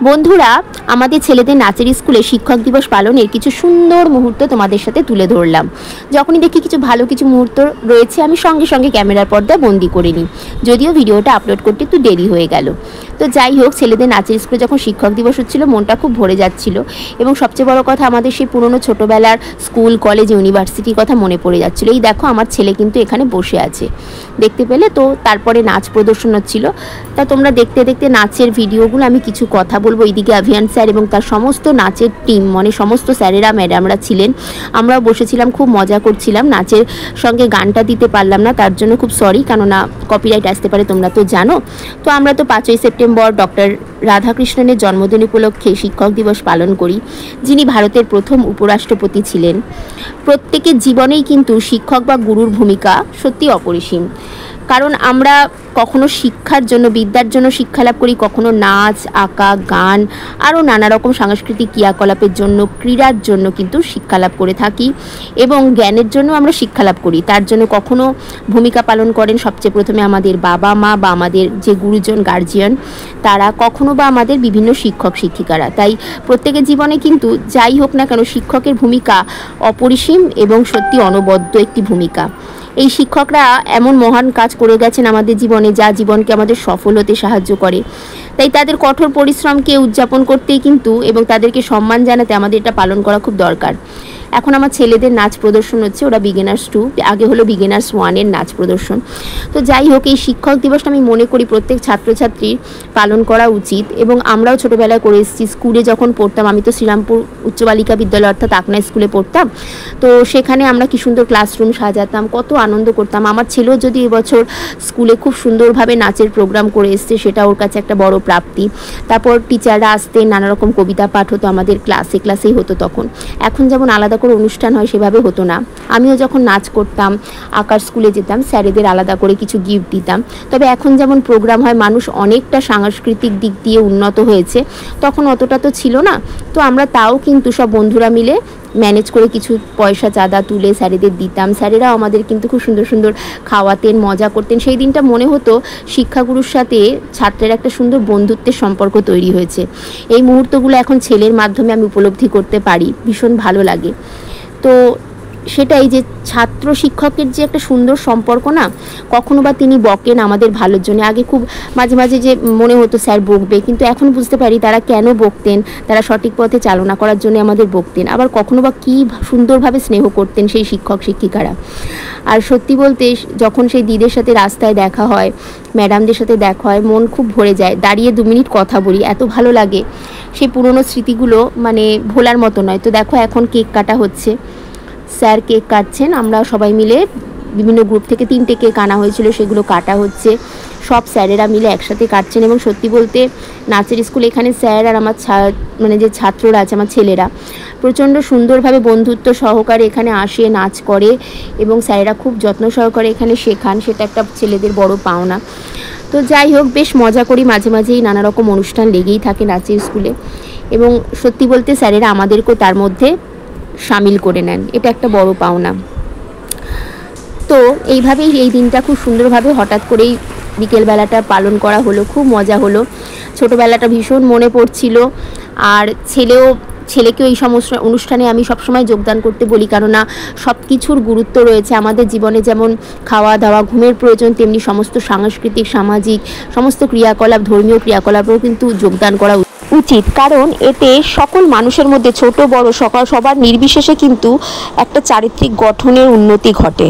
বন্ধুরা, আমাদের ছেলেদের নাচের স্কুলে শিক্ষক দিবস পালনের কিছু সুন্দর মুহূর্ত তোমাদের সাথে তুলে ধরলাম। যখনই দেখি কিছু ভালো কিছু মুহূর্ত রয়েছে আমি সঙ্গে সঙ্গে ক্যামেরার পর্দায় বন্দি করে নিই, যদিও ভিডিওটা আপলোড করতে একটু দেরি হয়ে গেল। তো যাই হোক, ছেলেদের নাচের স্কুলে যখন শিক্ষক দিবস হচ্ছিল মনটা খুব ভরে যাচ্ছিল, এবং সবচেয়ে বড় কথা আমাদের সেই পুরনো ছোটোবেলার স্কুল, কলেজ, ইউনিভার্সিটির কথা মনে পড়ে যাচ্ছিলো। এই দেখো, আমার ছেলে কিন্তু এখানে বসে আছে, দেখতে পেলে তো। তারপরে নাচ প্রদর্শন হচ্ছিল, তা তোমরা দেখতে দেখতে নাচের ভিডিওগুলো আমি কিছু কথা বলবো। এইদিকে অভিয়ান স্যার এবং তার সমস্ত নাচের টিম, মানে সমস্ত স্যারেরা ম্যাডামরা ছিলেন, আমরাও বসেছিলাম, খুব মজা করছিলাম। নাচের সঙ্গে গানটা দিতে পারলাম না, তার জন্য খুব সরি, কেননা কপিরাইট আসতে পারে, তোমরা তো জানো। তো আমরা তো 5ই সেপ্টেম্বর ডক্টর রাধাকৃষ্ণনের জন্মদিন উপলক্ষে শিক্ষক দিবস পালন করি, যিনি ভারতের প্রথম উপরাষ্ট্রপতি ছিলেন। প্রত্যেকের জীবনেই কিন্তু শিক্ষক বা গুরুর ভূমিকা সত্যি অপরিসীম, কারণ আমরা কখনো শিক্ষার জন্য, বিদ্যার জন্য শিক্ষা লাভ করি, কখনো নাচ, আঁকা, গান, আরও নানা রকম সাংস্কৃতিক ক্রিয়াকলাপের জন্য, ক্রীড়ার জন্য কিন্তু শিক্ষা লাভ করে থাকি, এবং জ্ঞানের জন্য আমরা শিক্ষা লাভ করি। তার জন্য কখনো ভূমিকা পালন করেন সবচেয়ে প্রথমে আমাদের বাবা মা বা আমাদের যে গুরুজন, গার্জিয়ান, তারা, কখনো বা আমাদের বিভিন্ন শিক্ষক শিক্ষিকারা। তাই প্রত্যেকের জীবনে কিন্তু যাই হোক না কেন, শিক্ষকের ভূমিকা অপরিসীম এবং সত্যি অনবদ্য একটি ভূমিকা। এই শিক্ষকরা এমন মহান কাজ করে গেছেন আমাদের জীবনে, যা জীবনকে আমাদের সফল হতে সাহায্য করে। তাই তাদের কঠোর পরিশ্রমকে উদযাপন করতেই কিন্তু, এবং তাদেরকে সম্মান জানাতে আমাদের এটা পালন করা খুব দরকার। এখন আমার ছেলেদের নাচ প্রদর্শন হচ্ছে, ওরা বিগিনার্স 2, আগে হলো বিগিনার্স 1-এর নাচ প্রদর্শন। তো যাই হোক, এই শিক্ষক দিবসটা আমি মনে করি প্রত্যেক ছাত্রছাত্রীর পালন করা উচিত, এবং আমরাও ছোটোবেলায় করে এসেছি। স্কুলে যখন পড়তাম, আমি তো শ্রীরামপুর উচ্চ বালিকা বিদ্যালয় অর্থাৎ আকনা স্কুলে পড়তাম, তো সেখানে আমরা কি সুন্দর ক্লাসরুম সাজাতাম, কত আনন্দ করতাম। আমার ছেলেও যদি এবছর স্কুলে খুব সুন্দরভাবে নাচের প্রোগ্রাম করে এসছে, সেটা ওর কাছে একটা বড় প্রাপ্তি। তারপর টিচাররা আসতেন, নানা রকম কবিতা পাঠ হতো আমাদের ক্লাসেই হতো তখন। এখন যেমন আলাদা করে অনুষ্ঠান হয় সেভাবে হতো না। আমিও যখন নাচ করতাম, আঁকার স্কুলে যেতাম, স্যারেদের আলাদা করে কিছু গিফট দিতাম। তবে এখন যেমন প্রোগ্রাম হয়, মানুষ অনেকটা সাংস্কৃতিক দিক দিয়ে উন্নত হয়েছে, তখন অতটা তো ছিল না। তো আমরা তাও কিন্তু সব বন্ধুরা মিলে ম্যানেজ করে কিছু পয়সা চাঁদা তুলে স্যারেদের দিতাম। স্যারেরাও আমাদের কিন্তু খুব সুন্দর সুন্দর খাওয়াতেন, মজা করতেন। সেই দিনটা মনে হতো শিক্ষাগুরুর সাথে ছাত্রের একটা সুন্দর বন্ধুত্বের সম্পর্ক তৈরি হয়েছে। এই মুহূর্তগুলো এখন ছেলের মাধ্যমে আমি উপলব্ধি করতে পারি, ভীষণ ভালো লাগে। তো সেটাই যে ছাত্র শিক্ষকের যে একটা সুন্দর সম্পর্ক না, কখনো বা তিনি বকেন আমাদের ভালোর জন্য। আগে খুব মাঝে মাঝে যে মনে হতো স্যার বকবে, কিন্তু এখন বুঝতে পারি তারা কেন বকতেন, তারা সঠিক পথে চালনা করার জন্য আমাদের বকতেন। আবার কখনো বা কী সুন্দরভাবে স্নেহ করতেন সেই শিক্ষক শিক্ষিকারা। আর সত্যি বলতে, যখন সেই দিদির সাথে রাস্তায় দেখা হয়, ম্যাডামদের সাথে দেখা হয়, মন খুব ভরে যায়। দাঁড়িয়ে 2 মিনিট কথা বলি, এত ভালো লাগে। সেই পুরনো স্মৃতিগুলো মানে ভোলার মতো নয়। তো দেখো, এখন কেক কাটা হচ্ছে, স্যার কেক কাটছেন, আমরা সবাই মিলে বিভিন্ন গ্রুপ থেকে 3টে কেক আনা হয়েছিল, সেগুলো কাটা হচ্ছে। সব স্যারেরা মিলে একসাথে কাটছেন। এবং সত্যি বলতে নাচের স্কুল, এখানে স্যার আর আমার মানে যে ছাত্ররা আছে, আমার ছেলেরা প্রচণ্ড সুন্দরভাবে বন্ধুত্ব সহকারে এখানে আসে, নাচ করে, এবং স্যারেরা খুব যত্ন সহকারে এখানে শেখান। সেটা একটা ছেলেদের বড় পাওনা। তো যাই হোক, বেশ মজা করি, মাঝে মাঝেই নানা রকম অনুষ্ঠান লেগেই থাকে নাচের স্কুলে, এবং সত্যি বলতে স্যারেরা আমাদেরকেও তার মধ্যে সামিল করে নেন, এটা একটা বড় পাওনা। তো এইভাবেই এই দিনটা খুব সুন্দরভাবে হঠাৎ করেই বিকেলবেলাটা পালন করা হলো, খুব মজা হলো। ছোটোবেলাটা ভীষণ মনে পড়ছিল। আর ছেলেকেও এই সমস্ত অনুষ্ঠানে আমি সবসময় যোগদান করতে বলি, কেননা সব কিছুর গুরুত্ব রয়েছে আমাদের জীবনে। যেমন খাওয়া দাওয়া, ঘুমের প্রয়োজন, তেমনি সমস্ত সাংস্কৃতিক, সামাজিক সমস্ত ক্রিয়াকলাপ, ধর্মীয় ক্রিয়াকলাপেও কিন্তু যোগদান করা উচিত, কারণ এতে সকল মানুষের মধ্যে ছোট বড় সবার নির্বিশেষে কিন্তু একটা চারিত্রিক গঠনের উন্নতি ঘটে।